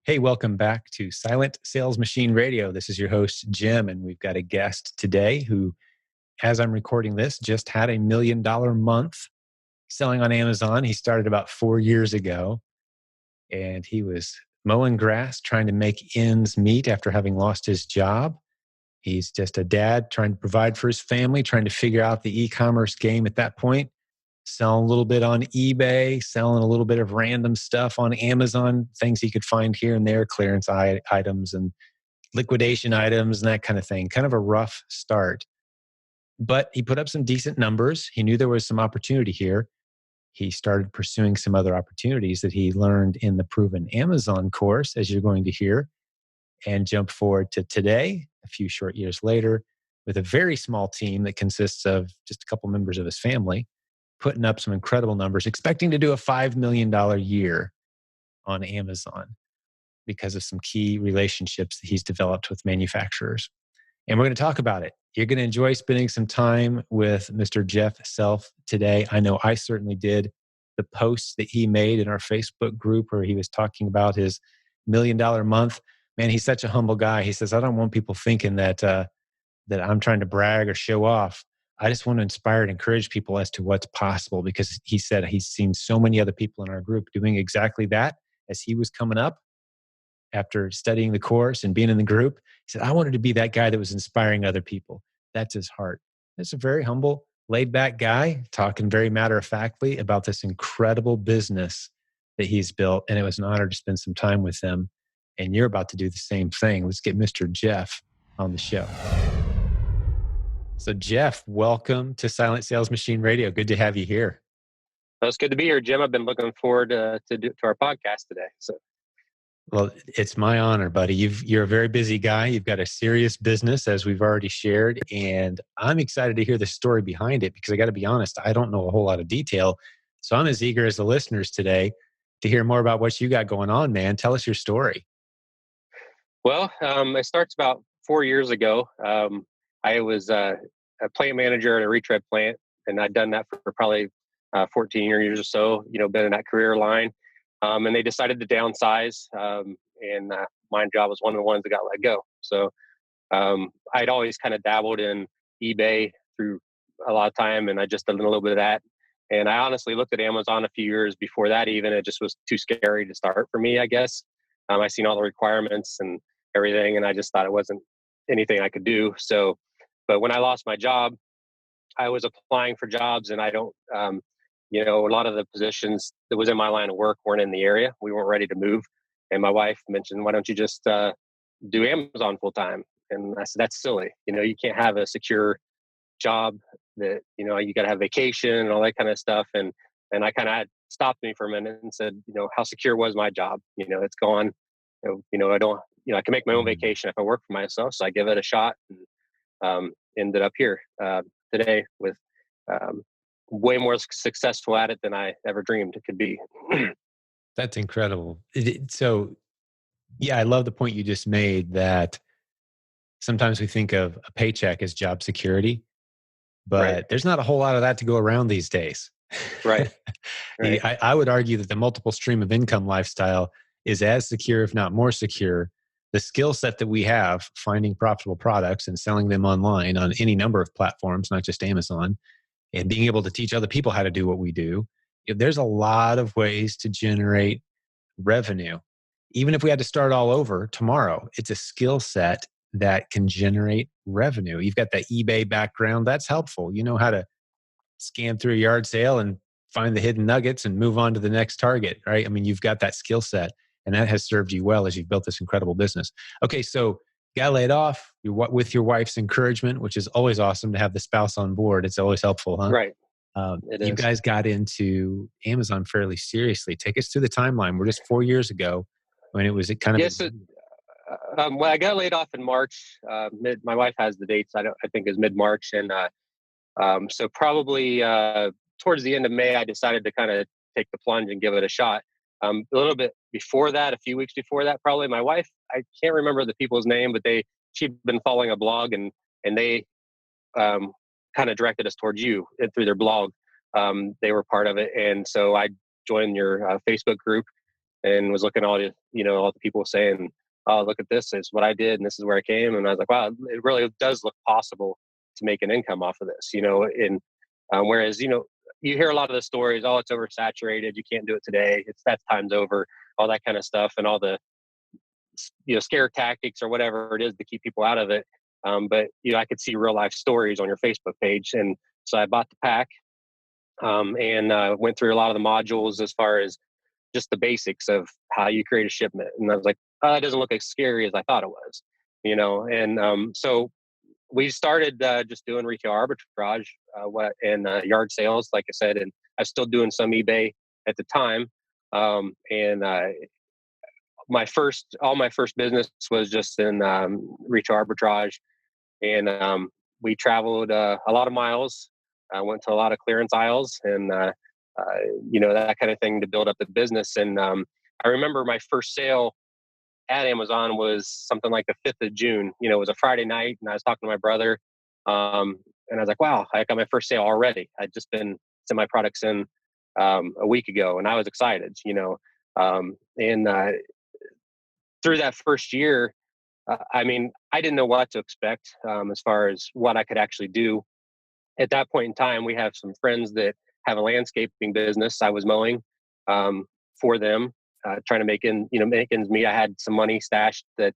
Hey, welcome back to Silent Sales Machine Radio. This is your host, Jim, and we've got a guest today who, as I'm recording this, just had $1 million month selling on Amazon. He started about 4 years ago, and he was mowing grass, trying to make ends meet after having lost his job. He's just a dad trying to provide for his family, trying to figure out the e-commerce game at that point, selling a little bit on eBay, selling a little bit of random stuff on Amazon, things he could find here and there, clearance items and liquidation items and that kind of thing. Kind of a rough start. But he put up some decent numbers. He knew there was some opportunity here. He started pursuing some other opportunities that he learned in the Proven Amazon course, as you're going to hear, and jump forward to today, a few short years later, with a very small team that consists of just a couple members of his family, putting up some incredible numbers, expecting to do a $5 million year on Amazon because of some key relationships that he's developed with manufacturers. And we're going to talk about it. You're going to enjoy spending some time with Mr. Jeff Self today. I know I certainly did. The posts that he made in our Facebook group where he was talking about his $1 million month, man, he's such a humble guy. He says, I don't want people thinking that I'm trying to brag or show off. I just want to inspire and encourage people as to what's possible, because he said he's seen so many other people in our group doing exactly that as he was coming up after studying the course and being in the group. He said, I wanted to be that guy that was inspiring other people. That's his heart. It's a very humble, laid back guy talking very matter of factly about this incredible business that he's built. And it was an honor to spend some time with him. And you're about to do the same thing. Let's get Mr. Jeff on the show. So Jeff, welcome to Silent Sales Machine Radio. Good to have you here. Well, it's good to be here, Jim. I've been looking forward to our podcast today. Well, it's my honor, buddy. You're a very busy guy. You've got a serious business, as we've already shared, and I'm excited to hear the story behind it, because I got to be honest, I don't know a whole lot of detail. So I'm as eager as the listeners today to hear more about what you got going on, man. Tell us your story. Well, it starts about 4 years ago. I was a plant manager at a retread plant, and I'd done that for probably 14 years or so, been in that career line. And they decided to downsize, and my job was one of the ones that got let go. So I'd always kind of dabbled in eBay through a lot of time, and I just did a little bit of that. And I honestly looked at Amazon a few years before that even. It just was too scary to start for me, I guess. I seen all the requirements and everything, and I just thought it wasn't anything I could do. So, but when I lost my job, I was applying for jobs, and I don't, a lot of the positions that was in my line of work weren't in the area. We weren't ready to move. And my wife mentioned, why don't you just do Amazon full time? And I said, that's silly. You can't have a secure job that, you got to have vacation and all that kind of stuff. And I kind of stopped me for a minute and said, how secure was my job? It's gone. I don't, I can make my own vacation if I work for myself. So I give it a shot, and ended up here today with way more successful at it than I ever dreamed it could be. That's incredible. So, yeah, I love the point you just made, that sometimes we think of a paycheck as job security, but Right. there's not a whole lot of that to go around these days. Right. Right. I would argue that the multiple stream of income lifestyle is as secure, if not more secure. The skill set that we have finding profitable products and selling them online on any number of platforms, not just Amazon, and being able to teach other people how to do what we do. There's a lot of ways to generate revenue. Even if we had to start all over tomorrow, it's a skill set that can generate revenue. You've got that eBay background. That's helpful. You know how to scan through a yard sale and find the hidden nuggets and move on to the next target, right? I mean, you've got that skill set, and that has served you well as you've built this incredible business. Okay, so got laid off with your wife's encouragement, which is always awesome to have the spouse on board. It's always helpful, huh? Right. You guys got into Amazon fairly seriously. Take us through the timeline. We're just 4 years ago when it was kind of. Yes. Well, I got laid off in March. My wife has the dates. I think is mid-March, and so probably towards the end of May, I decided to kind of take the plunge and give it a shot. A little bit before that, a few weeks before that, probably my wife, I can't remember the people's name, but she'd been following a blog, and they kind of directed us towards you through their blog. They were part of it. And so I joined your Facebook group, and was looking at all the, all the people saying, "Oh, look at this! It's what I did, and this is where I came." And I was like, "Wow, it really does look possible to make an income off of this." And whereas you hear a lot of the stories, "Oh, it's oversaturated. You can't do it today. It's that time's over." All that kind of stuff, and all the scare tactics or whatever it is to keep people out of it. But I could see real life stories on your Facebook page, and so I bought the pack, and went through a lot of the modules as far as just the basics of how you create a shipment. And I was like, "Oh, it doesn't look as scary as I thought it was," And so we started just doing retail arbitrage, and yard sales, like I said, and I was still doing some eBay at the time. And all my first business was just in retail arbitrage, and we traveled a lot of miles. I went to a lot of clearance aisles, and that kind of thing to build up the business. And I remember my first sale at Amazon was something like the 5th of June. It was a Friday night, and I was talking to my brother, and I was like, "Wow, I got my first sale already." I'd just been sent my products in a week ago, and I was excited. And through that first year, I mean, I didn't know what to expect as far as what I could actually do. At that point in time, we have some friends that have a landscaping business. I was mowing for them, trying to make ends meet. I had some money stashed that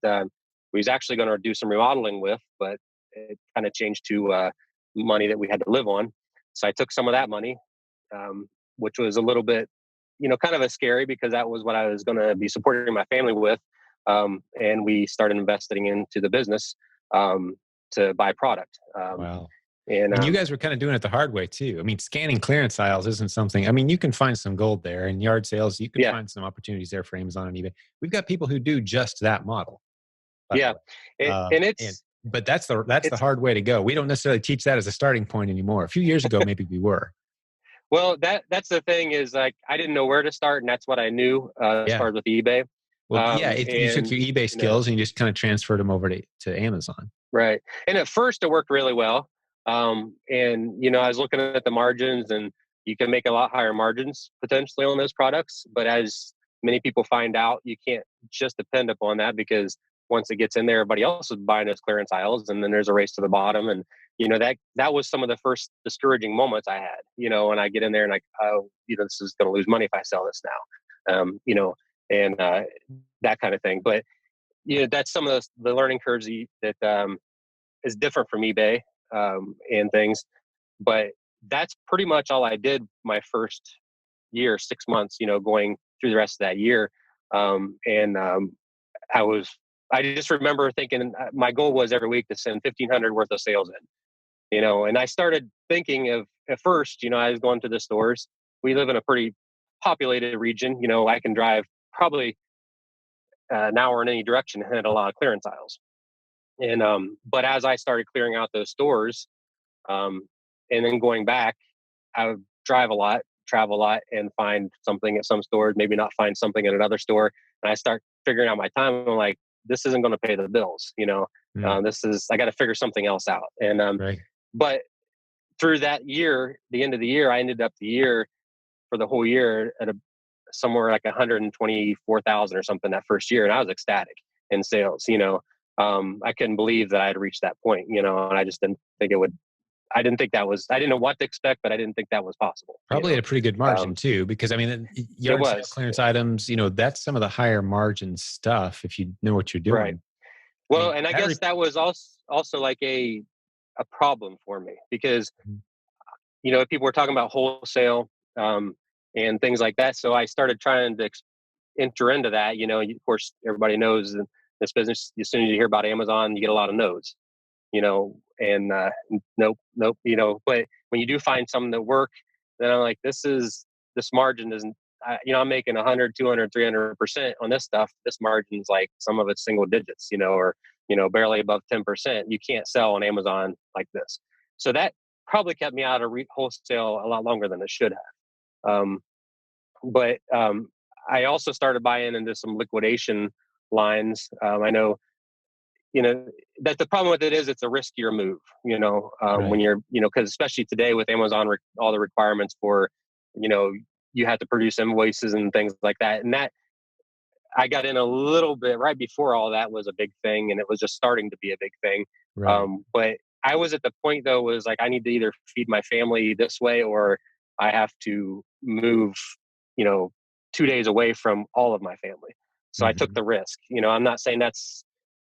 we was actually going to do some remodeling with, but it kind of changed to money that we had to live on. So I took some of that money, which was a little bit, kind of a scary, because that was what I was going to be supporting my family with. And we started investing into the business to buy product. Wow. And And you guys were kind of doing it the hard way too. I mean, scanning clearance aisles isn't something, I mean, you can find some gold there in yard sales. You can yeah, find some opportunities there for Amazon and eBay. We've got people who do just that model, by the yeah, way. and But that's the it's hard way to go. We don't necessarily teach that as a starting point anymore. A few years ago, maybe we were. well, that's the thing, is like I didn't know where to start, and that's what I knew as Yeah. far as with eBay. Well, yeah, you took And your eBay skills and you just kind of transferred them over to Amazon. right, and at first it worked really well. And I was looking at the margins, and you can make a lot higher margins potentially on those products. But as many people find out, you can't just depend upon that, because once it gets in there, everybody else is buying those clearance aisles, and then there's a race to the bottom. And that was some of the first discouraging moments I had. When I get in there and like, oh, this is going to lose money if I sell this now. And that kind of thing. But that's some of the learning curves that is different from eBay and things. But that's pretty much all I did my first year, 6 months. Going through the rest of that year, and I was. I just remember thinking my goal was every week to send 1,500 worth of sales in. And I started thinking of, at first, I was going to the stores. We live in a pretty populated region. I can drive probably an hour in any direction and hit a lot of clearance aisles. And but as I started clearing out those stores, um, and then going back, I would drive a lot, travel a lot, and find something at some stores, maybe not find something at another store. And I start figuring out my time. I'm like, this isn't going to pay the bills. Mm, I got to figure something else out. And right. but through that year, the end of the year, I ended up the year for the whole year at somewhere like 124,000 or something that first year, and I was ecstatic in sales. I couldn't believe that I had reached that point. And I just didn't think it would. I didn't think that was. I didn't know what to expect, but I didn't think that was possible. Probably at a pretty good margin Um, too, because I mean, it yard sale was clearance items, that's some of the higher margin stuff if you know what you're right. doing. I Well, mean, and I guess that was also like a problem for me, because Mhm. people were talking about wholesale and things like that. So I started trying to enter into that. Of course, everybody knows in this business, as soon as you hear about Amazon, you get a lot of no's. And nope, nope. But when you do find something that work, then I'm like, this margin isn't. I'm making 100, 200, 300% on this stuff. This margin's like some of it's single digits, or barely above 10%. You can't sell on Amazon like this. So that probably kept me out of wholesale a lot longer than it should have. But I also started buying into some liquidation lines. I know, that the problem with it is it's a riskier move, when Right. you're, because especially today with Amazon, all the requirements for, you have to produce invoices and things like that. And that I got in a little bit right before all that was a big thing, and it was just starting to be a big thing. Right. But I was at the point though was like I need to either feed my family this way or I have to move, you know, 2 days away from all of my family. So I took Hmm. the risk. I'm not saying that's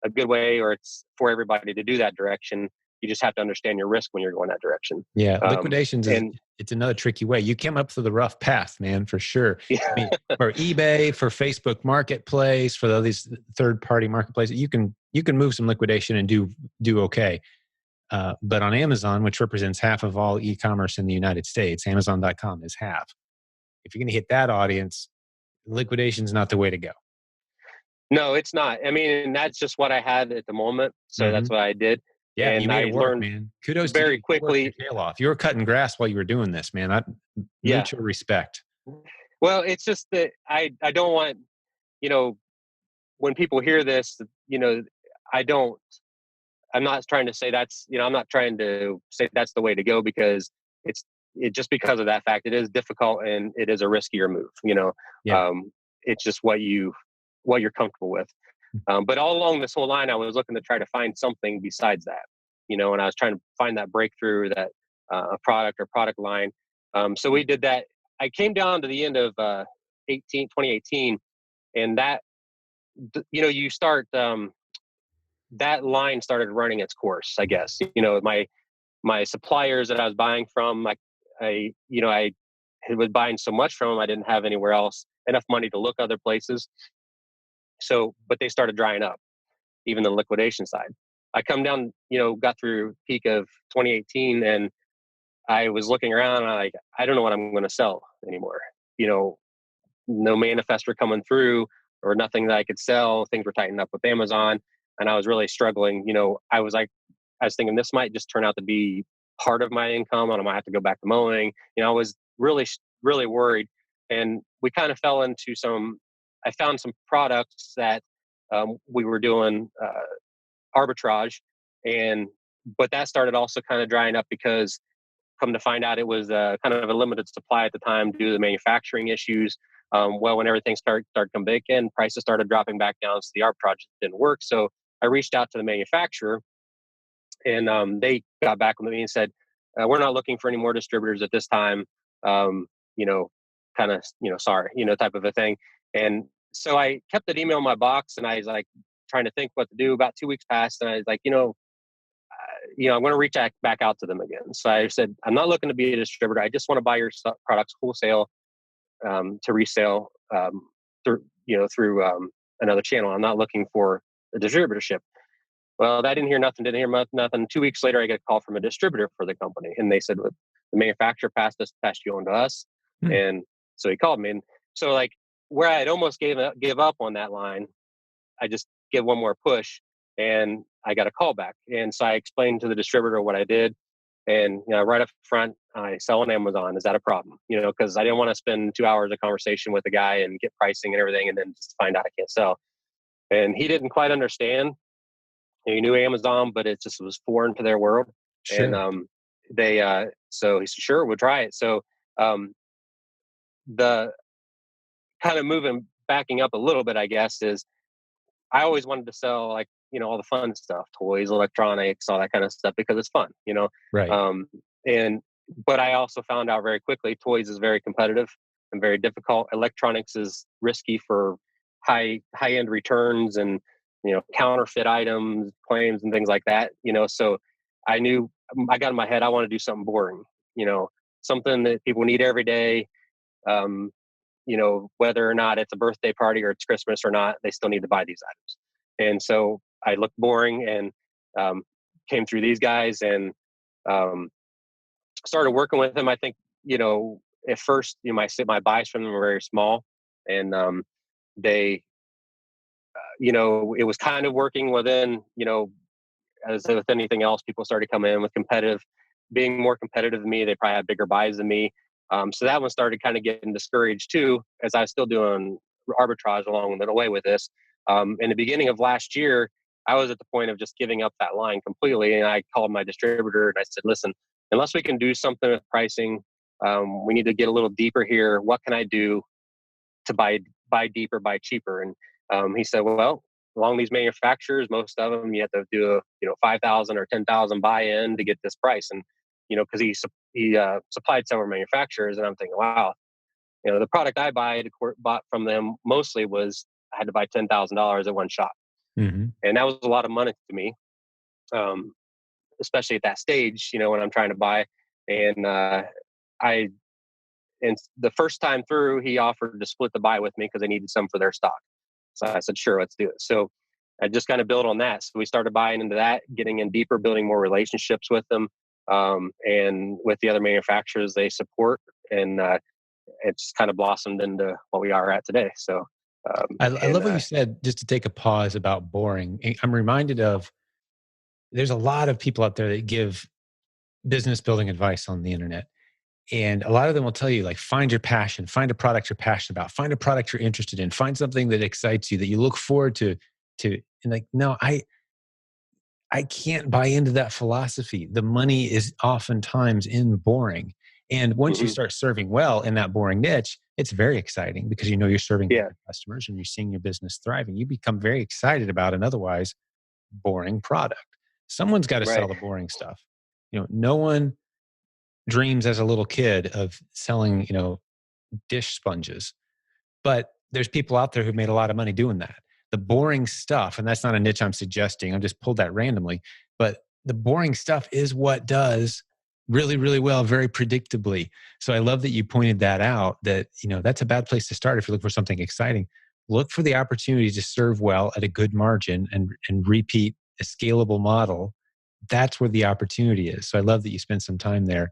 a good way or it's for everybody to do that direction. You just have to understand your risk when you're going that direction. Yeah, Um, liquidations is and it's another tricky way. You came up through the rough path, man, for sure. I mean, for eBay, for Facebook Marketplace, for all these third party marketplaces, you can move some liquidation and do okay. But on Amazon, which represents half of all e-commerce in the United States, Amazon.com is half. If you're going to hit that audience, liquidation's not the way to go. No, it's not. I mean, and that's just what I had at the moment. So Hmm. that's what I did. Yeah, you And made I it work, learned man. Kudos to very you. You worked your quickly. tail off. You were cutting grass while you were doing this, man. Yeah. Mutual respect. Well, it's just that I don't want, you know, when people hear this, I don't, I'm not trying to say I'm not trying to say that's the way to go because it's, it just because of that fact, it is difficult and it is a riskier move, Yeah. um, it's just what you're comfortable with. But all along this whole line, I was looking to try to find something besides that, and I was trying to find that breakthrough, that a product or product line. So we did that. I came down to the end of 2018, and that, you start, that line started running its course, I guess. My suppliers that I was buying from, like I was buying so much from them, I didn't have anywhere else enough money to look other places. So, but they started drying up, even the liquidation side. I come down, got through peak of 2018, and I was looking around, and I don't know what I'm going to sell anymore. You know, no manifest were coming through, or nothing that I could sell. Things were tightening up with Amazon, and I was really struggling. I was thinking this might just turn out to be part of my income, and I might have to go back to mowing. I was really, really worried, and we kind of fell into some. I found some products that we were doing arbitrage, and but that started also kind of drying up because come to find out it was kind of a limited supply at the time due to the manufacturing issues. Well, when everything started coming back in, prices started dropping back down, so the arbitrage didn't work. So I reached out to the manufacturer, and they got back with me and said, "We're not looking for any more distributors at this time." Um, you know, kind of, sorry, type of a thing. And so I kept that email in my box, and I was like trying to think what to do. About 2 weeks passed, and I was like, I'm going to reach back out to them again. So I said, I'm not looking to be a distributor. I just want to buy your products wholesale, to resale, through another channel. I'm not looking for a distributorship. Well, I didn't hear nothing. Didn't hear nothing. 2 weeks later, I get a call from a distributor for the company, and they said, "Well, the manufacturer passed you on to us." Hmm. And so he called me, and so like where I had almost give up on that line, I just give one more push, and I got a call back. And so I explained to the distributor what I did, and right up front, I sell on Amazon. Is that a problem? Because I didn't want to spend 2 hours of conversation with a guy and get pricing and everything, and then just find out I can't sell. And he didn't quite understand. He knew Amazon, but it just was foreign to their world. And Sure. they so he said, "Sure, we'll try it." So um, the kind of moving backing up a little bit, I guess, is I always wanted to sell, like, all the fun stuff, toys, electronics, all that kind of stuff, because it's fun. Right. Um, and but I also found out very quickly toys is very competitive and very difficult. Electronics is risky for high end returns and counterfeit items, claims, and things like that. So I knew, I got in my head I want to do something boring. You know, something that people need every day. Um, whether or not it's a birthday party or it's Christmas or not, they still need to buy these items. And so I looked boring, and um, came through these guys, and um, started working with them. I think, at first, my buys from them were very small, and they, it was kind of working within, as with anything else, people started coming in with being more competitive than me. They probably had bigger buys than me. So that one started kind of getting discouraged too, as I was still doing arbitrage along the way with this. In the beginning of last year, I was at the point of just giving up that line completely. And I called my distributor and I said, listen, unless we can do something with pricing, we need to get a little deeper here. What can I do to buy buy deeper, buy cheaper. And he said, well, along these manufacturers, most of them you have to do a 5,000 or 10,000 buy-in to get this price. And because he supplied several manufacturers, and I'm thinking, wow, the product I bought from them mostly was I had to buy $10,000 at one shop, Hmm. and that was a lot of money to me, um, especially at that stage. When I'm trying to buy, and I and the first time through, he offered to split the buy with me because they needed some for their stock. So I said, sure, let's do it. So I just kind of built on that. So we started buying into that, getting in deeper, building more relationships with them, and with the other manufacturers they support, and it's kind of blossomed into what we are at today. So, I love what you said, just to take a pause about boring. I'm reminded of, there's a lot of people out there that give business building advice on the internet. And a lot of them will tell you, like, find your passion, find a product you're passionate about, find a product you're interested in, find something that excites you, that you look forward and like, no, I can't buy into that philosophy. The money is oftentimes in boring. And once you mhm, start serving well in that boring niche, it's very exciting because you're serving yeah, happy customers and you're seeing your business thriving. You become very excited about an otherwise boring product. Someone's got to sell right. the boring stuff. No one dreams as a little kid of selling, dish sponges. But there's people out there who've made a lot of money doing that. The boring stuff, and that's not a niche I'm suggesting, I just pulled that randomly, but the boring stuff is what does really, really well, very predictably. So I love that you pointed that out, that, that's a bad place to start if you look for something exciting. Look for the opportunity to serve well at a good margin and repeat a scalable model. That's where the opportunity is. So I love that you spent some time there.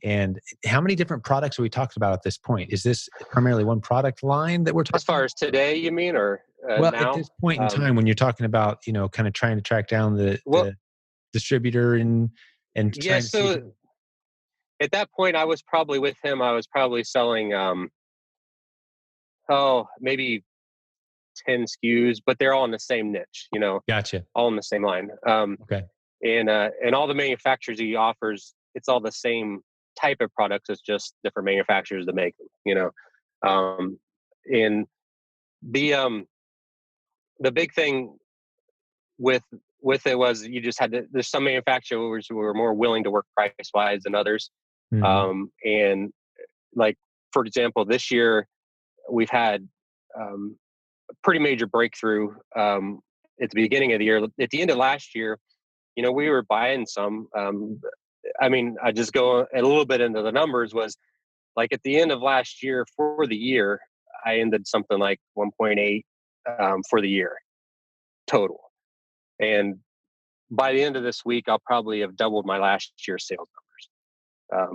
And how many different products are we talking about at this point? Is this primarily one product line that we're As talking far about? as today, you mean, or Well, at now? this point in time, when you're talking about, kind of trying to track down the Well, distributor and yeah. trying to see if So at that point, I was probably with him. I was probably selling, maybe 10 SKUs, but they're all in the same niche. gotcha. All in the same line. Okay. And all the manufacturers he offers, it's all the same type of products. It's just different manufacturers that make them. And the big thing with it was you just had to. There's some manufacturers who were more willing to work price wise than others. Hmm. And like, for example, this year we've had a pretty major breakthrough. At the beginning of the year, at the end of last year, we were buying some. I just go a little bit into the numbers. Was like at the end of last year for the year, I ended something like 1.8 for the year total. And by the end of this week, I'll probably have doubled my last year's sales numbers.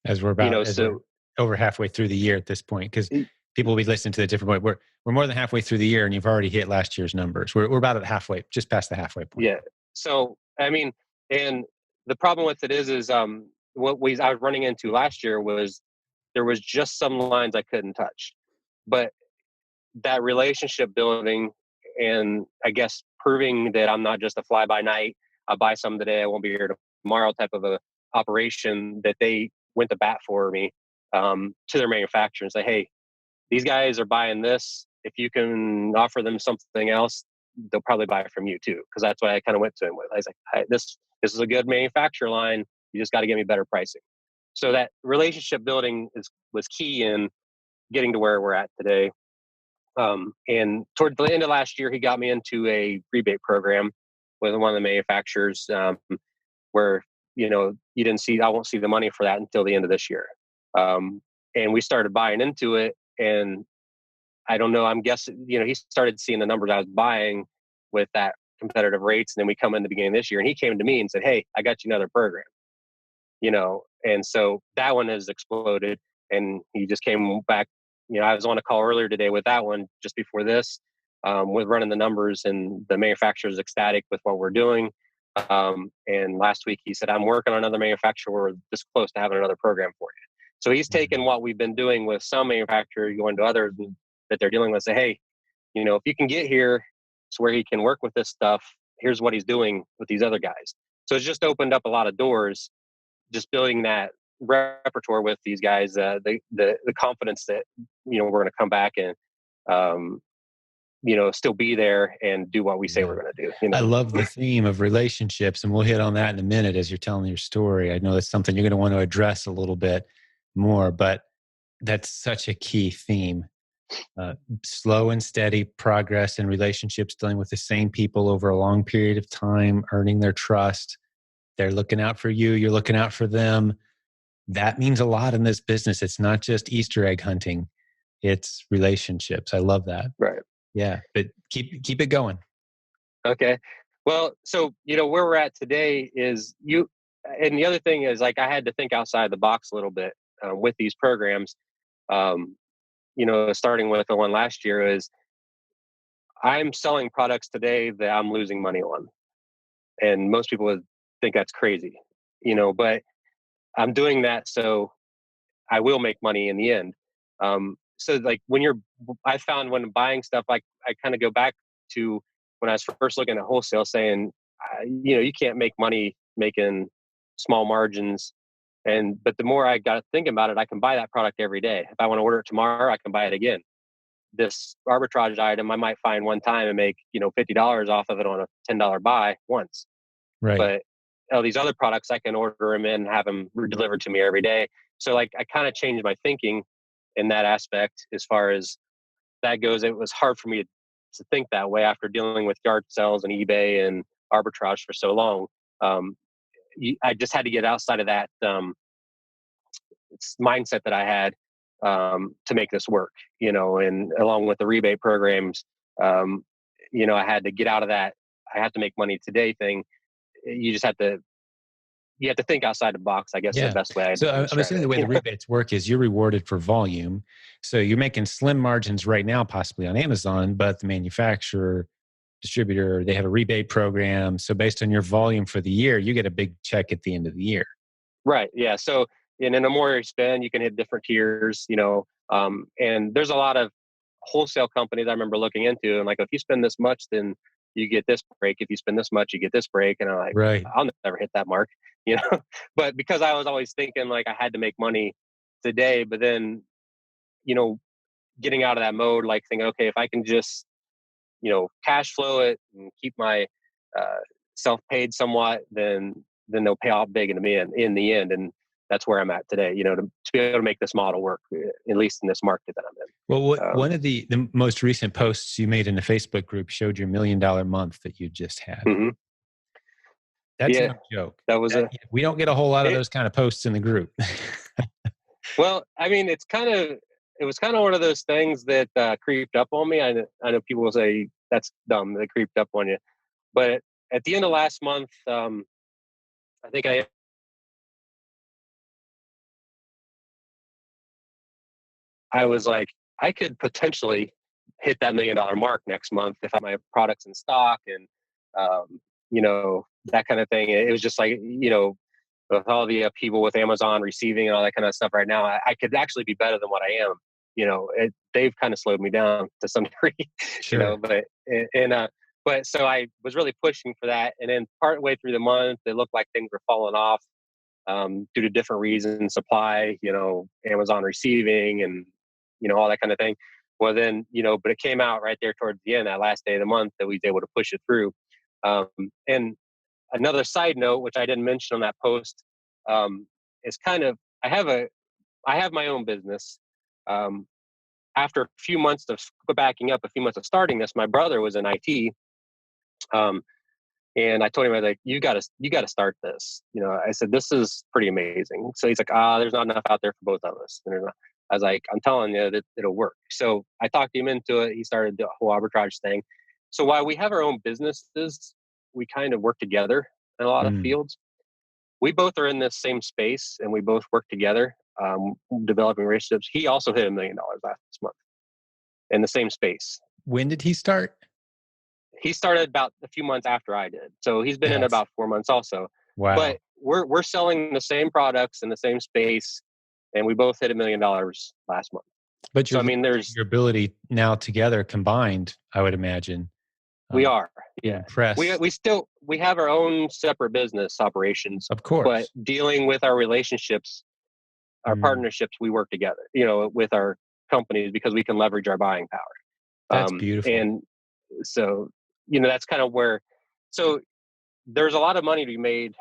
As we're So over halfway through the year at this point, because people will be listening to the different point. We're more than halfway through the year, and you've already hit last year's numbers. We're about at halfway, just past the halfway point. yeah. So and the problem with it is I was running into last year was there was just some lines I couldn't touch, but that relationship building, and I guess proving that I'm not just a fly by night, I'll buy some today, I won't be here tomorrow type of a operation, that they went to bat for me, to their manufacturer and say, hey, these guys are buying this. If you can offer them something else, they'll probably buy it from you too. Because that's what I kind of went to him with. I was like, this is a good manufacturer line. You just got to give me better pricing. So that relationship building was key in getting to where we're at today. And toward the end of last year, he got me into a rebate program with one of the manufacturers, where I won't see the money for that until the end of this year. And we started buying into it, and I don't know. I'm guessing, he started seeing the numbers I was buying with that competitive rates. And then we come in the beginning of this year, and he came to me and said, hey, I got you another program, and so that one has exploded. And he just came back. I was on a call earlier today with that one just before this, with running the numbers, and the manufacturer is ecstatic with what we're doing. And last week he said, I'm working on another manufacturer. We're this close to having another program for you. So he's taken Mhm. what we've been doing with some manufacturers, going to others that they're dealing with, say, hey, if you can get here to where he can work with this stuff, here's what he's doing with these other guys. So it's just opened up a lot of doors, just building that repertoire with these guys, the confidence that we're going to come back um, still be there and do what we say Yeah. we're going to do. You I know, love the theme of relationships, and we'll hit on that in a minute as you're telling your story. I know that's something you're going to want to address a little bit more, but that's such a key theme. Uh, Slow and steady progress in relationships, dealing with the same people over a long period of time, earning their trust. They're looking out for you, you're looking out for them. That means a lot in this business. It's not just Easter egg hunting, it's relationships. I love that. right? Yeah, but keep it going. Okay. Well, so where we're at today is and the other thing is like I had to think outside the box a little bit with these programs. Um, starting with the one last year is I'm selling products today that I'm losing money on, and most people would think that's crazy, but I'm doing that so I will make money in the end. So like I found when buying stuff, like I kind of go back to when I was first looking at wholesale, saying, you can't make money making small margins. But the more I got thinking about it, I can buy that product every day. If I want to order it tomorrow, I can buy it again. This arbitrage item, I might find one time and make $50 off of it on a $10 buy once. Right. But these other products, I can order them in and have them delivered to me every day. So like I kind of changed my thinking in that aspect as far as that goes. It was hard for me to think that way after dealing with yard sales and eBay and arbitrage for so long. Um, I just had to get outside of that mindset that I had to make this work, and along with the rebate programs, I had to get out of that. I have to make money today thing. You just have to think outside the box, I guess, is the Yeah. best way So to I'm describe assuming the way the it. rebates work is you're rewarded for volume. So you're making slim margins right now, possibly on Amazon, but the manufacturer, distributor, they have a rebate program. So based on your volume for the year, you get a big check at the end of the year. Right. Yeah. So, and in the more you spend, you can hit different tiers, and there's a lot of wholesale companies I remember looking into, and like, if you spend this much, then you get this break. If you spend this much, you get this break. And I'm like, Right. I'll never hit that mark, you know, but because I was always thinking like I had to make money today, but then, you know, getting out of that mode, like thinking, okay, if I can just, cash flow it and keep my uh, self paid somewhat, then they'll pay off big in the end. And that's where I'm at today. To be able to make this model work, at least in this market that Well, I'm in. one of the most recent posts you made in the Facebook group showed your $1 million month that you just had. Mhm. That's Yeah, no joke. that was a We don't get a whole lot of it. those kind of posts in the group. Well, I mean, it was kind of one of those things that creeped up on me. I know people will say that's dumb. They creeped up on you, but at the end of last month, I think I was like, I could potentially hit that $1 million mark next month if I have my products in stock and, that kind of thing. It was just like, with all the people with Amazon receiving and all that kind of stuff right now, I could actually be better than what I am. They've kind of slowed me down to some degree, Sure. but so I was really pushing for that. And then part way through the month, it looked like things were falling off due to different reasons, supply, Amazon receiving and, all that kind of thing. Well, then, but it came out right there towards the end, that last day of the month, that we was able to push it through. And another side note, which I didn't mention on that post, is kind of, I have my own business. Um, After a few months of backing up, a few months of starting this, my brother was in IT. Um, And I told him, I was like, you gotta start this. I said, this is pretty amazing. So he's like, there's not enough out there for both of us. I was like, I'm telling you that it'll work. So I talked him into it. He started the whole arbitrage thing. So while we have our own businesses, we kind of work together in a lot of Mm. fields. We both are in this same space and we both work together, developing relationships. He also hit $1 million last month in the same space. When did he start? He started about a few months after I did. So he's been in That's about 4 months also. wow. But we're selling the same products in the same space, and we both hit $1 million last month. But So I mean, your ability now together combined, I would imagine, we uh, are, be yeah. We impressed. we still we have our own separate business operations, Of but course. dealing with our relationships, our Mm. partnerships, we work together. With our companies because we can leverage our buying power. That's beautiful. And so, that's kind of where, so there's a lot of money to be made.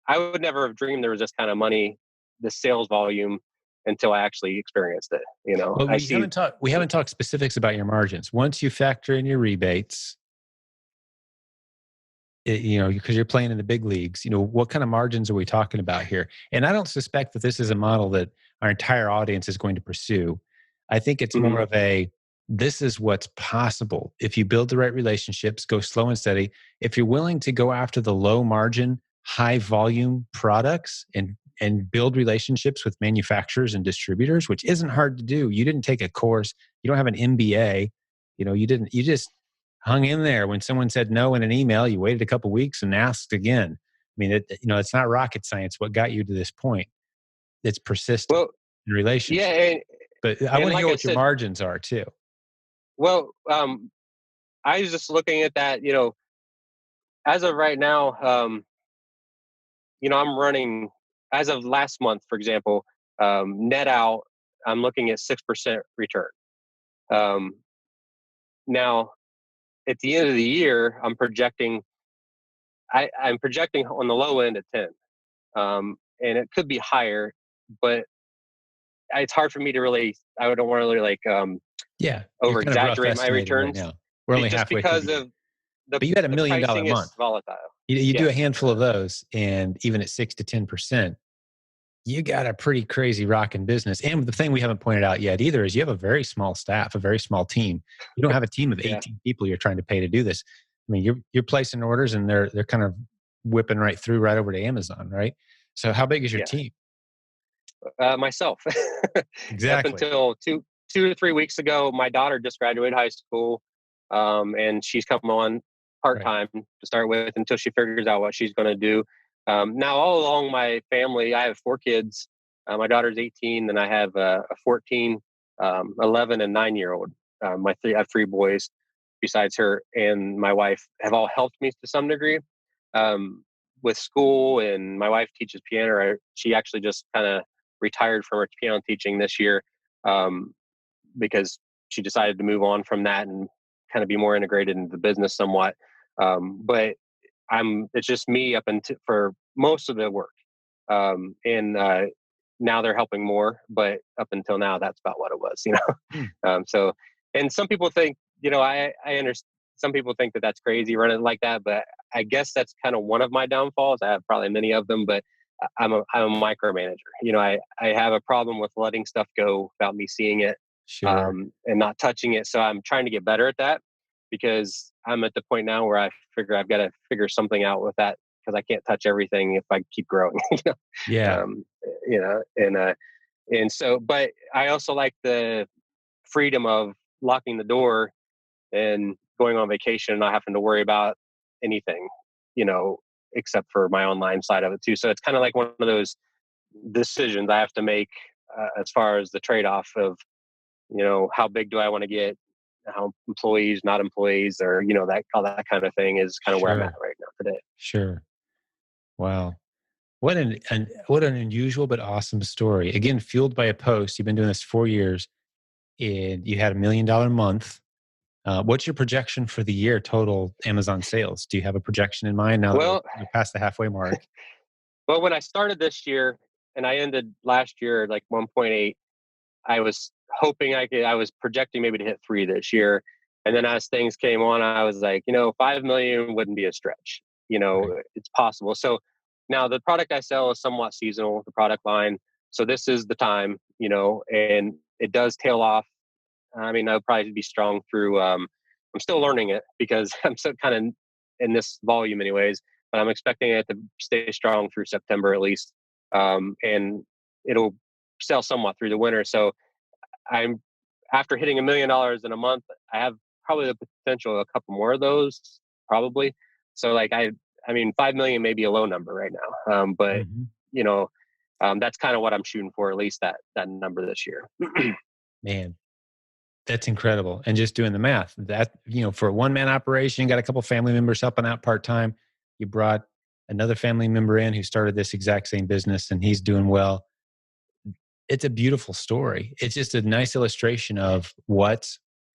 I would never have dreamed there was this kind of money, the sales volume, until I actually experienced it. Well, I see. we haven't talked specifics about your margins. Once you factor in your rebates, because you're playing in the big leagues, what kind of margins are we talking about here? And I don't suspect that this is a model that our entire audience is going to pursue. I think it's more Mhm. of this is what's possible. If you build the right relationships, go slow and steady. If you're willing to go after the low margin, high volume products and build relationships with manufacturers and distributors, which isn't hard to do. You didn't take a course. You don't have an MBA. You just hung in there when someone said no in an email. You waited a couple weeks and asked again. I mean, it's not rocket science. What got you to this point? It's persistent Well, in yeah, relationship. But I and want to hear like I what your said, margins are too. well, I was just looking at that. As of right now, I'm running, as of last month, for example, net out. I'm looking at 6% return. Um, Now, at the end of the year, I'm projecting on the low end at 10, and it could be higher, but it's hard for me to really. I don't want to really Yeah, you're over kind of rough exaggerate my estating right returns, now. We're only just halfway through because the year. of the But you had a the $1 million pricing month. is volatile. You do a Yes. handful of those, and even at 6 to 10%, you got a pretty crazy rocking business. And the thing we haven't pointed out yet either is you have a very small staff, a very small team. You don't have a team of Yeah. 18 people you're trying to pay to do this. I mean, you're placing orders and they're kind of whipping right through right over to Amazon, right? So how big is your Yeah. team? Myself. Up Exactly. until 2 to 3 weeks ago, my daughter just graduated high school, and she's come on part Right. time to start with until she figures out what she's going to do. Now, all along my family, I have 4 kids. My daughter's 18, and I have a 14, 11, and 9-year-old. I have 3 boys besides her, and my wife have all helped me to some degree with school. And my wife teaches piano. She actually just kind of retired from her piano teaching this year, um, because she decided to move on from that and kind of be more integrated into the business somewhat. But it's just me up until for most of the work, and now they're helping more. But up until now, that's about what it was. Hmm. So, and some people think, I understand. Some people think that that's crazy running like that, but I guess that's kind of one of my downfalls. I have probably many of them, but I'm a micromanager. I have a problem with letting stuff go without me seeing it, Sure. and not touching it. So I'm trying to get better at that, because I'm at the point now where I figure I've got to figure something out with that, because I can't touch everything if I keep growing. Yeah. um, and so, but I also like the freedom of locking the door and going on vacation and not having to worry about anything, you know, except for my online side of it too. So it's kind of like one of those decisions I have to make, as far as the trade off of, how big do I want to get, how employees, not employees, or, that all that kind of thing is kind of where I'm at Sure. right now today. Sure. Wow. What an unusual but awesome story. Again, fueled by a post. You've been doing this 4 years and you had $1 million month. What's your projection for the year total Amazon sales? Do you have a projection in mind now that we're Well, past the halfway mark? when I started this year and I ended last year at like 1.8, I was hoping I was projecting maybe to hit 3 this year. And then as things came on, I was like, 5 million wouldn't be a stretch. Right. It's possible. So now the product I sell is somewhat seasonal, the product line. So this is the time, and it does tail off. I mean, I'll probably be strong through, I'm still learning it because I'm so kind of in this volume anyways, but I'm expecting it to stay strong through September at least. And it'll sell somewhat through the winter. So I'm after hitting $1 million in a month, I have probably the potential of a couple more of those, probably. So like I mean, 5 million may be a low number right now, but Mhm. you know, that's kind of what I'm shooting for, at least that number this year. Man, that's incredible. And just doing the math, for a one man operation, you got a couple family members helping out part time. You brought another family member in who started this exact same business and he's doing well. It's a beautiful story. It's just a nice illustration of what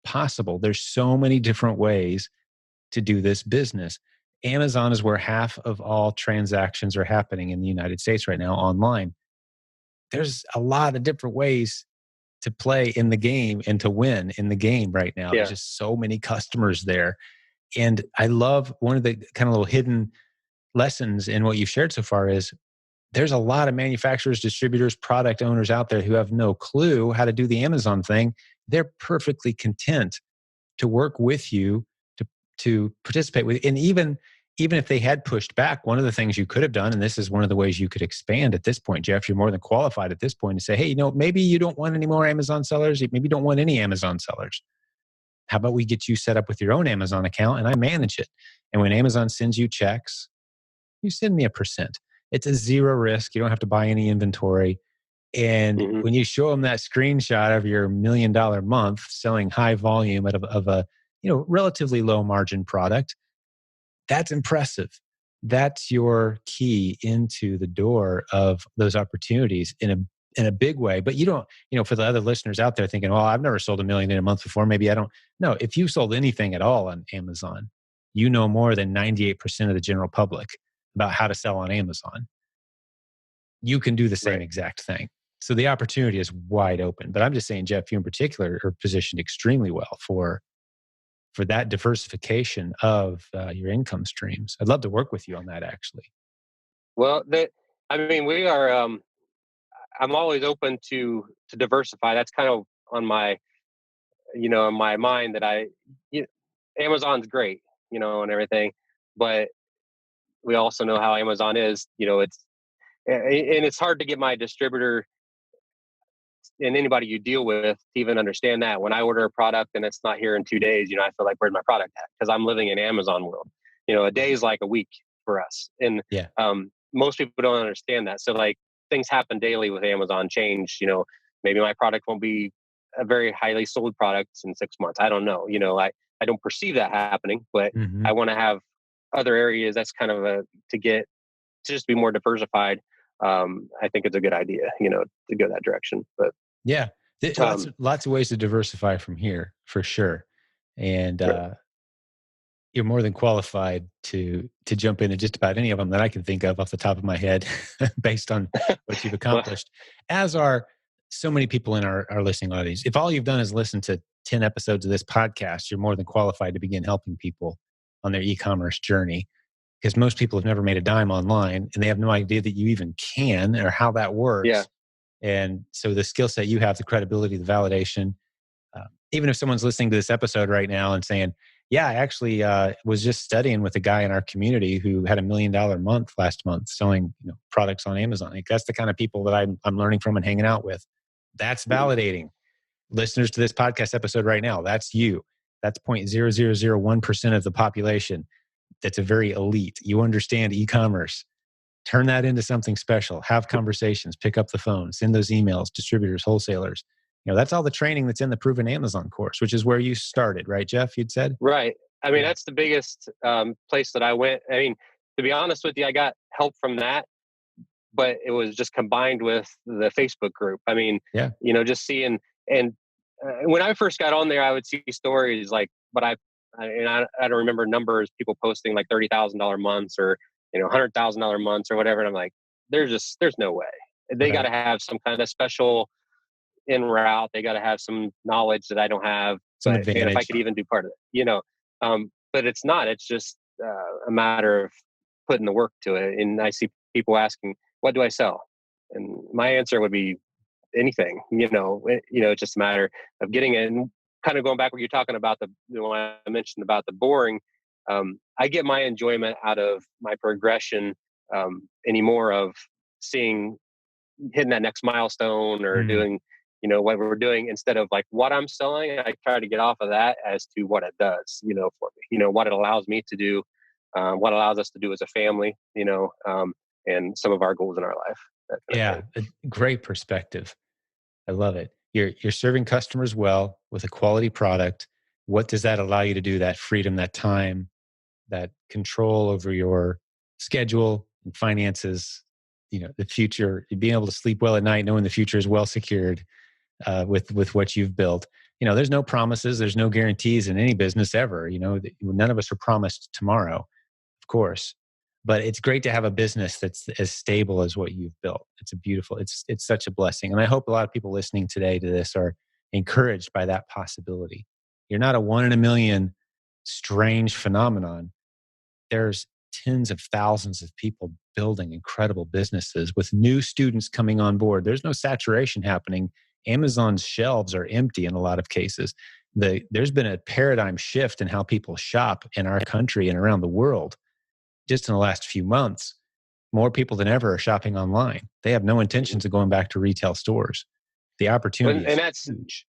possible. There's so many different ways to do this business. Amazon is where half of all transactions are happening in the United States right now online. There's a lot of different ways to play in the game and to win in the game right now. There's Yeah. just so many customers there. And I love one of the kind of little hidden lessons in what you've shared so far is there's a lot of manufacturers, distributors, product owners out there who have no clue how to do the Amazon thing. They're perfectly content to work with you to participate with. And even if they had pushed back, one of the things you could have done, and this is one of the ways you could expand at this point, Jeff, you're more than qualified at this point to say, hey, maybe you don't want any more Amazon sellers. Maybe you don't want any Amazon sellers. How about we get you set up with your own Amazon account and I manage it? And when Amazon sends you checks, you send me a percent. It's a zero risk. You don't have to buy any inventory. And Hmm. when you show them that screenshot of your $1 million month selling high volume of a relatively low margin product, that's impressive. That's your key into the door of those opportunities in a big way. But you don't, for the other listeners out there thinking, well, I've never sold $1 million in a month before. Maybe I don't. No, if you sold anything at all on Amazon, you know more than 98% of the general public about how to sell on Amazon. You can do the same Right. exact thing. So the opportunity is wide open. But I'm just saying, Jeff, you in particular are positioned extremely well for that diversification of your income streams. I'd love to work with you on that, actually. Well, I mean, we are. I'm always open to diversify. That's kind of on my, in my mind that you, Amazon's great, and everything, but we also know how Amazon is. And it's hard to get my distributor and anybody you deal with to even understand that when I order a product and it's not here in 2 days, I feel like, where's my product at? Because I'm living in Amazon world. A day is like a week for us, and Yeah. most people don't understand that. So like things happen daily with Amazon. Change. Maybe my product won't be a very highly sold product in 6 months. I don't know. I don't perceive that happening, but Hmm. I want to have other areas. That's kind of to just be more diversified. I think it's a good idea, to go that direction. But Yeah. Lots um, lots of ways to diversify from here, for sure. And right, you're more than qualified to jump into just about any of them that I can think of off the top of my head, based on what you've well, accomplished. As are so many people in our listening audience. If all you've done is listen to 10 episodes of this podcast, you're more than qualified to begin helping people on their e-commerce journey. Because most people have never made a dime online and they have no idea that you even can or how that yeah, works. And so the skill set you have, the credibility, the validation, even if someone's listening to this episode right now and saying, yeah, I actually was just studying with a guy in our community who had $1 million month last month selling products on Amazon. Like, that's the kind of people that I'm learning from and hanging out with. That's mhm, validating. Listeners to this podcast episode right now, that's you. That's 0.0001% of the population. That's a very elite. You understand e-commerce. Turn that into something special. Have conversations, pick up the phone, send those emails, distributors, wholesalers. That's all the training that's in the Proven Amazon course, which is where you started, right, Jeff? You'd said? right. I mean, Yeah. that's the biggest place that I went. I mean, to be honest with you, I got help from that, but it was just combined with the Facebook group. I mean, Yeah. just seeing, and when I first got on there, I would see stories like, but I don't remember numbers, people posting like $30,000 months or $100,000 months or whatever, and I'm like, there's no way. They got Right. to have some kind of special en route. They got to have some knowledge that I don't have. Some But man, if I advantage. could even do part of it, but it's not. It's just a matter of putting the work to it. And I see people asking, "What do I sell?" And my answer would be anything. It's just a matter of getting it. And kind of going back what you're talking about when I mentioned about the boring. I get my enjoyment out of my progression anymore of seeing hitting that next milestone or Mm, doing what we're doing instead of like what I'm selling. I try to get off of that as to what it does for me, what it allows me to do, what allows us to do as a family, and some of our goals in our life, that kind of yeah. thing. A great perspective. I love it. You're serving customers well with a quality product. What does that allow you to do? That freedom, that time, that control over your schedule and finances, the future, being able to sleep well at night, knowing the future is well secured with what you've built. there's no promises, there's no guarantees in any business ever. None of us are promised tomorrow, of course. But it's great to have a business that's as stable as what you've built. It's such a blessing. And I hope a lot of people listening today to this are encouraged by that possibility. You're not a one in a million strange phenomenon. There's tens of thousands of people building incredible businesses with new students coming on board. There's no saturation happening. Amazon's shelves are empty in a lot of cases. There's been a paradigm shift in how people shop in our country and around the world just in the last few months. More people than ever are shopping online. They have no intentions of going back to retail stores. The opportunity And is that's huge.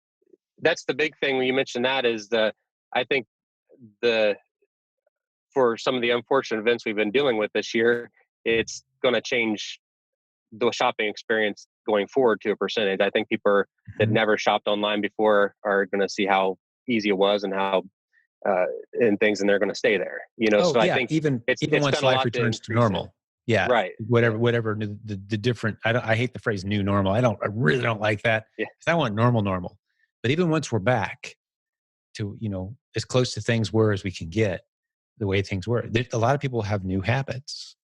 that's the big thing when you mentioned that is I think the for some of the unfortunate events we've been dealing with this year, it's going to change the shopping experience going forward to a percentage. I think people that Mhm. never shopped online before are going to see how easy it was and how and things, and they're going to stay there. Oh So I yeah, think even it's once done a life lot to returns to increase it. normal. Yeah, Right. Yeah. whatever the different. I hate the phrase "new normal." I really don't like that Yeah. because I want normal. But even once we're back to as close to things were as we can get, the way things were, a lot of people have new habits.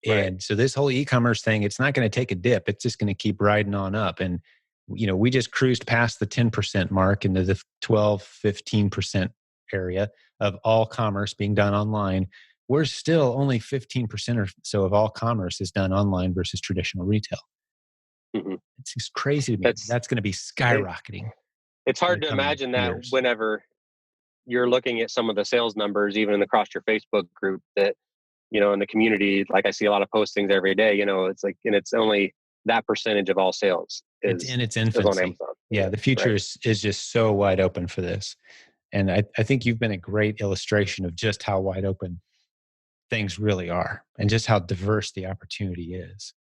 Right. And so this whole e-commerce thing, it's not going to take a dip. It's just going to keep riding on up. And, we just cruised past the 10% mark into the 12, 15% area of all commerce being done online. We're still only 15% or so of all commerce is done online versus traditional retail. Hmm. It's just crazy to me. That's That's going to be it, skyrocketing it's in hard the to coming imagine that years. whenever you're looking at some of the sales numbers, even across your Facebook group, that in the community, like I see a lot of postings every day. It's like, and it's only that percentage of all sales It's is in its on infancy. Amazon. Yeah, the future Right. is just so wide open for this. And I think you've been a great illustration of just how wide open things really are and just how diverse the opportunity is.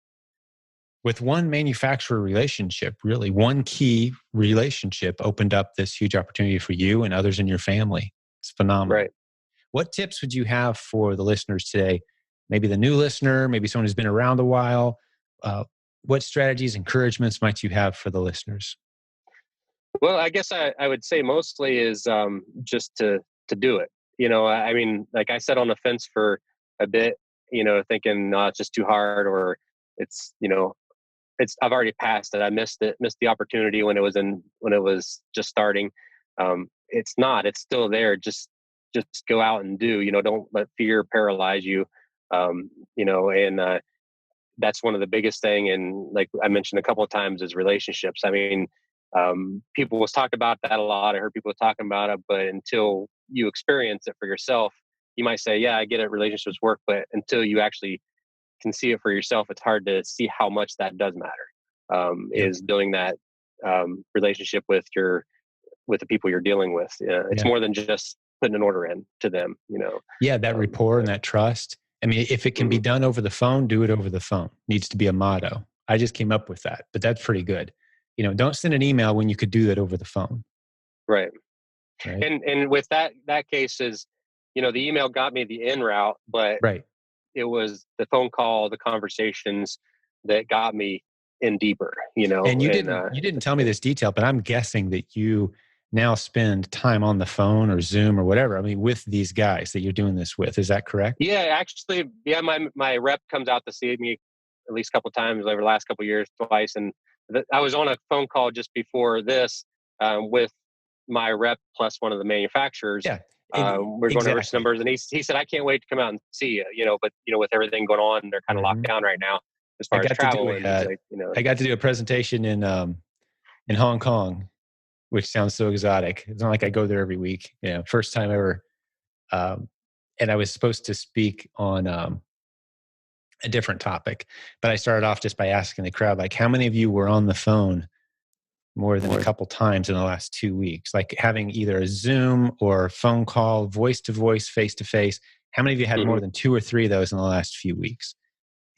With one manufacturer relationship, really, one key relationship opened up this huge opportunity for you and others in your family. It's phenomenal. Right. What tips would you have for the listeners today? Maybe the new listener, maybe someone who's been around a while. Uh, what strategies, encouragements might you have for the listeners? Well, I guess I would say mostly is just to do it. I mean, like I sat on the fence for a bit, thinking, no, it's just too hard, or it's I've already passed it. I missed the opportunity when it was just starting. It's not. It's still there. Just go out and do. Don't let fear paralyze you. And that's one of the biggest thing. And like I mentioned a couple of times, is relationships. I mean, people was talking about that a lot. I heard people talking about it, but until you experience it for yourself, you might say, "Yeah, I get it. Relationships work," but until you actually can see it for yourself, it's hard to see how much that does matter. Yep. Is building that relationship with the people you're dealing with. It's Yeah. more than just putting an order in to them. Yeah, that rapport and that trust. I mean, if it can be Mhm. done over the phone, do it over the phone. Needs to be a motto. I just came up with that, but that's pretty good. Don't send an email when you could do that over the phone, Right. right? And with that case is, the email got me the in route, but Right. it was the phone call, the conversations that got me in deeper. And you And didn't you didn't tell me this detail, but I'm guessing that you now spend time on the phone or Zoom or whatever. I mean, with these guys that you're doing this with. Is that correct? yeah, actually, yeah, my rep comes out to see me at least a couple times over the last couple years, twice, and I was on a phone call just before this with my rep plus one of the manufacturers. Yeah. We're going over some Exactly. numbers, and he said, "I can't wait to come out and see you." But with everything going on, they're kind of locked Mhm. down right now as I far as got to do travel. a And he's like, I got to do a presentation in Hong Kong, which sounds so exotic. It's not like I go there every week. First time ever. Um, and I was supposed to speak on a different topic, but I started off just by asking the crowd, like, how many of you were on the phone more than a couple times in the last 2 weeks? Like having either a Zoom or a phone call, voice to voice, face to face. How many of you had hmm more than two or three of those in the last few weeks?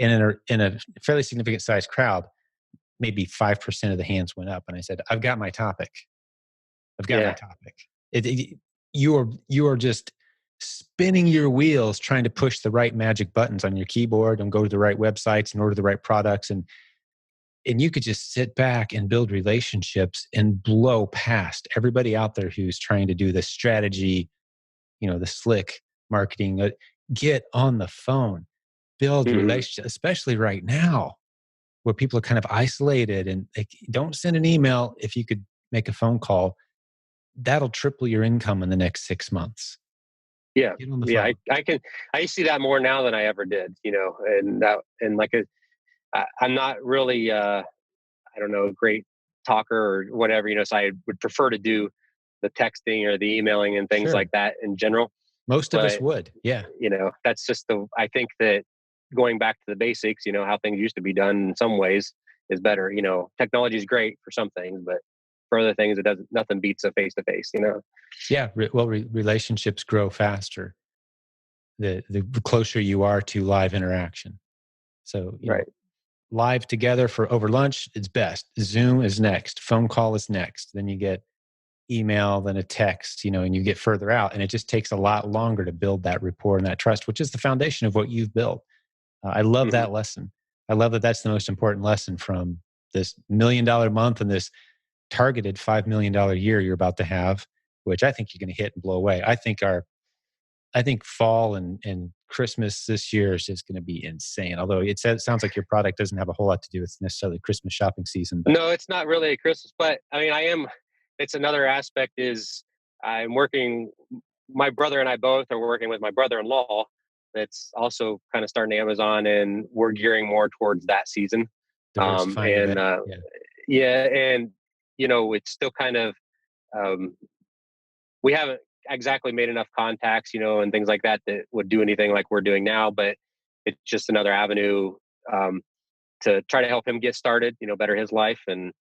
And in a fairly significant sized crowd, maybe 5% of the hands went up. And I said, I've got my topic. I've got my yeah, topic. You are just spinning your wheels trying to push the right magic buttons on your keyboard and go to the right websites and order the right products. And And you could just sit back and build relationships and blow past everybody out there who's trying to do the strategy, the slick marketing. Get on the phone, build Mhm. relationships, especially right now where people are kind of isolated and they don't send an email. If you could make a phone call, that'll triple your income in the next 6 months. Yeah. Get on the Yeah. phone. I see that more now than I ever did, and like I'm not really, I don't know, a great talker or whatever, so I would prefer to do the texting or the emailing and things like Sure. that in general. Most of us But, would. Yeah. that's just I think that going back to the basics, how things used to be done in some ways is better. Technology is great for some things, but for other things, nothing beats a face to face. Yeah. Relationships grow faster the closer you are to live interaction. So, Right. live together for over lunch is best. Zoom is next. Phone call is next. Then you get email, then a text, and you get further out. And it just takes a lot longer to build that rapport and that trust, which is the foundation of what you've built. I love Hmm. that lesson. I love that that's the most important lesson from this $1 million month and this targeted $5 million year you're about to have, which I think you're going to hit and blow away. I think fall and Christmas this year is just going to be insane. Although it sounds like your product doesn't have a whole lot to do with necessarily Christmas shopping season, but No, it's not really a Christmas, but I mean, I am. It's another aspect is I'm working. My brother and I both are working with my brother-in-law. That's also kind of starting Amazon, and we're gearing more towards that season. diversifying a And bit. Yeah. yeah, and it's still kind of um, we haven't exactly made enough contacts, and things like that that would do anything like we're doing now. But it's just another avenue um, to try to help him get started, better his life and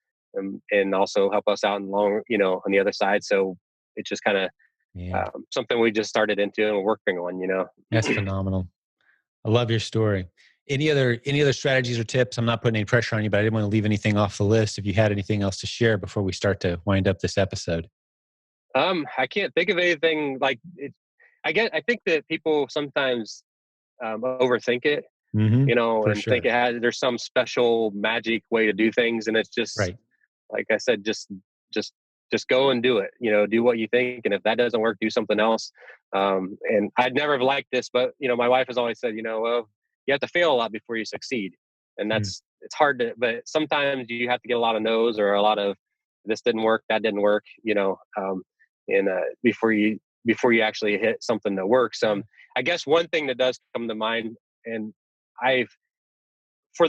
also help us out in long, on the other side. So it's just kind of Man, something we just started into and we're working on. that's phenomenal. I love your story. Any other strategies or tips? I'm not putting any pressure on you, but I didn't want to leave anything off the list. If you had anything else to share before we start to wind up this episode. I can't think of anything like it. I think that people sometimes overthink it, For and think sure. there's some special magic way to do things. And it's just, Right. like I said, just just go and do it. Do what you think, and if that doesn't work, do something else. And I'd never liked this, but my wife has always said, well, you have to fail a lot before you succeed, and Mm. it's hard to. But sometimes you have to get a lot of no's or a lot of this didn't work, that didn't work. And before you actually hit something that works. Yeah. I guess one thing that does come to mind, and I've for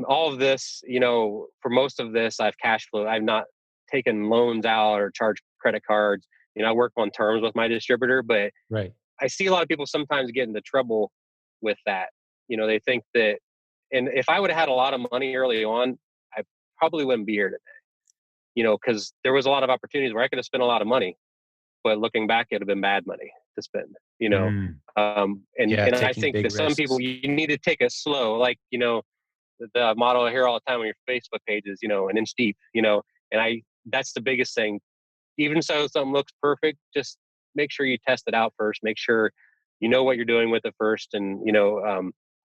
all of this, for most of this, I've cash flow. I've not taken loans out or charged credit cards. I work on terms with my distributor, but Right. I see a lot of people sometimes get into trouble with that. They think that, and if I would have had a lot of money early on, I probably wouldn't be here today, because there was a lot of opportunities where I could have spent a lot of money, but looking back, it'd have been bad money to spend, Mm. and Yeah. I Taking think big that some people, risks. you need to take it slow, like, the model I hear all the time on your Facebook pages, an inch deep, and that's the biggest thing. Even so, something looks perfect, just make sure you test it out first. Make sure you know what you're doing with it first, and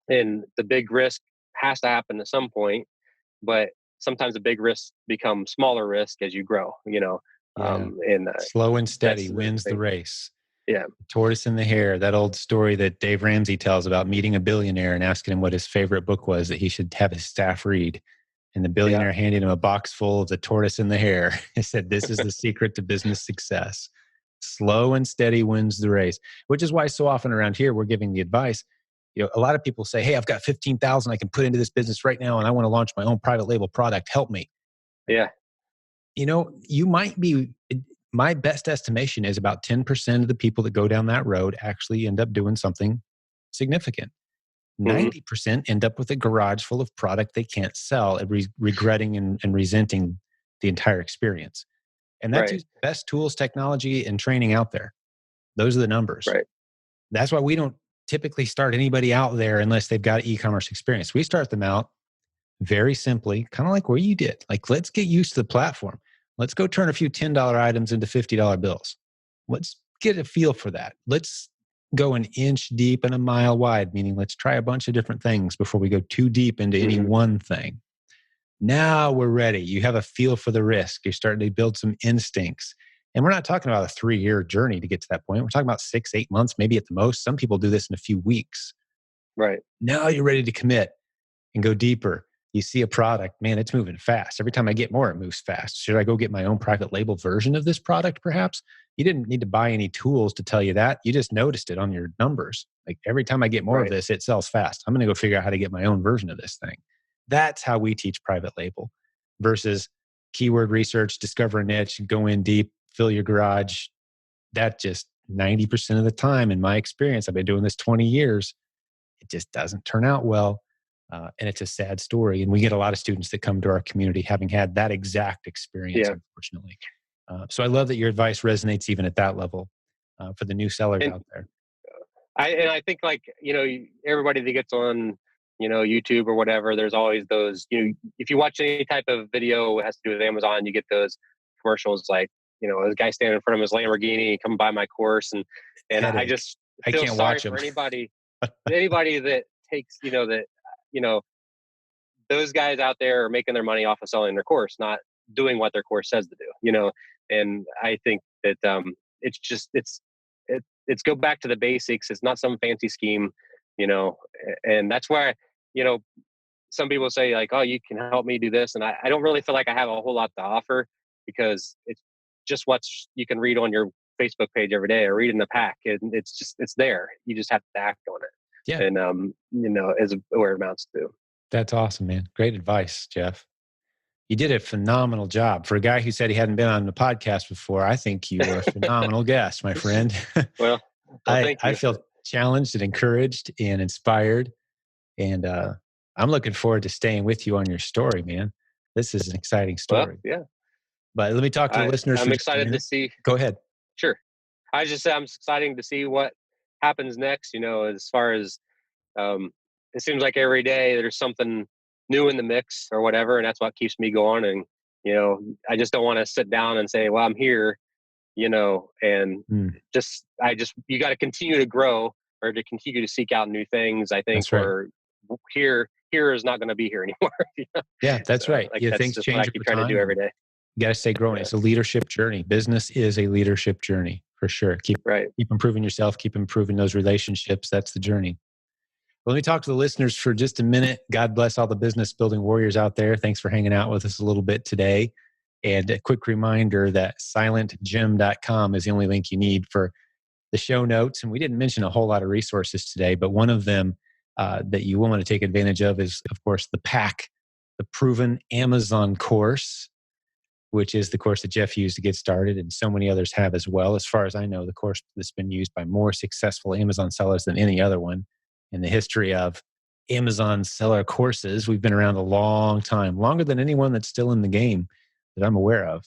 the big risk has to happen at some point, but sometimes the big risks become smaller risk as you grow, Yeah. and Slow and that's steady the wins the thing. race. Yeah, Tortoise and the hare, that old story that Dave Ramsey tells about meeting a billionaire and asking him what his favorite book was that he should have his staff read. And the yeah, billionaire handed him a box full of The Tortoise and the Hare. He said, "This is the secret to business success. Slow and steady wins the race," which is why so often around here we're giving the advice. A lot of people say, "Hey, I've got 15,000 I can put into this business right now, and I want to launch my own private label product. Help me." yeah. You might be, my best estimation is about 10% of the people that go down that road actually end up doing something significant. Hmm. 90% end up with a garage full of product they can't sell and regretting and resenting the entire experience. And that's Right, the best tools, technology, and training out there. Those are the numbers. right. That's why we don't typically start anybody out there unless they've got e-commerce experience. We start them out very simply, kind of like where you did. Like, let's get used to the platform. Let's go turn a few $10 items into $50 bills. Let's get a feel for that. Let's go an inch deep and a mile wide, meaning let's try a bunch of different things before we go too deep into any Hmm. one thing. Now we're ready. You have a feel for the risk. You're starting to build some instincts. And we're not talking about a 3-year journey to get to that point. We're talking about 6, 8 months, maybe at the most. Some people do this in a few weeks. Right. Now you're ready to commit and go deeper. You see a product, man, it's moving fast. Every time I get more, it moves fast. Should I go get my own private label version of this product, perhaps? You didn't need to buy any tools to tell you that. You just noticed it on your numbers. Like every time I get more of Right. this, it sells fast. I'm going to go figure out how to get my own version of this thing. That's how we teach private label versus keyword research, discover a niche, go in deep, fill your garage. That just 90% of the time, in my experience, I've been doing this 20 years, it just doesn't turn out well. And it's a sad story. And we get a lot of students that come to our community having had that exact experience, Yeah. unfortunately. So I love that your advice resonates even at that level for the new sellers And out there. I think, like, everybody that gets on, YouTube or whatever, there's always those, if you watch any type of video that has to do with Amazon, you get those commercials like, this guy standing in front of his Lamborghini, come buy my course. And I Headache. just I feel can't sorry watch for them. anybody that takes, you know, those guys out there are making their money off of selling their course, not doing what their course says to do. And I think that it's just it's go back to the basics. It's not some fancy scheme, you know, and that's why, you know, some people say like, oh, you can help me do this. And I don't really feel like I have a whole lot to offer, because it's just what you can read on your Facebook page every day or read in the pack. And it's there. You just have to act on Yeah, it. And, is where it amounts to. that's awesome, man. Great advice, Jeff. You did a phenomenal job. For a guy who said he hadn't been on the podcast before, I think you were a phenomenal guest, my friend. Well, I, thank I you. feel challenged and encouraged and inspired. And I'm looking forward to staying with you on your story, man. This is an exciting Well, story. yeah, But let me talk to the listeners for I'm just a excited to minute. see. Go ahead. Sure. I just say I'm exciting to see what happens next. As far as, um, it seems like every day there's something new in the mix or whatever, and that's what keeps me going. And I just don't want to sit down and say, "Well, I'm here," and Mm, you got to continue to grow, or to continue to seek out new things. I think, that's right. or here is not going to be here anymore. Yeah, that's So, right. like, Yeah, that's things just what I change keep over trying to do time, every and day. you got to stay growing. Yeah. It's a leadership journey. Business is a leadership journey for sure. Keep Right. keep improving yourself. Keep improving those relationships. That's the journey. Well, let me talk to the listeners for just a minute. God bless all the business building warriors out there. Thanks for hanging out with us a little bit today. And a quick reminder that silentgym.com is the only link you need for the show notes. And we didn't mention a whole lot of resources today, but one of them that you will want to take advantage of is, of course, the PAC, the Proven Amazon course, which is the course that Jeff used to get started, and so many others have as well. As far as I know, the course that's been used by more successful Amazon sellers than any other one in the history of Amazon seller courses. We've been around a long time, longer than anyone that's still in the game that I'm aware of.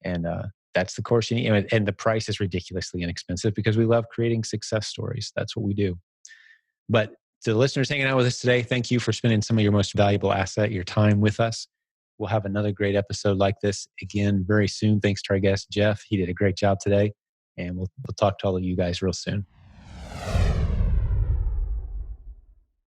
And that's the course you need. And the price is ridiculously inexpensive because we love creating success stories. That's what we do. But to the listeners hanging out with us today, thank you for spending some of your most valuable asset, your time with us. We'll have another great episode like this again very soon. Thanks to our guest, Jeff. He did a great job today. And we'll talk to all of you guys real soon.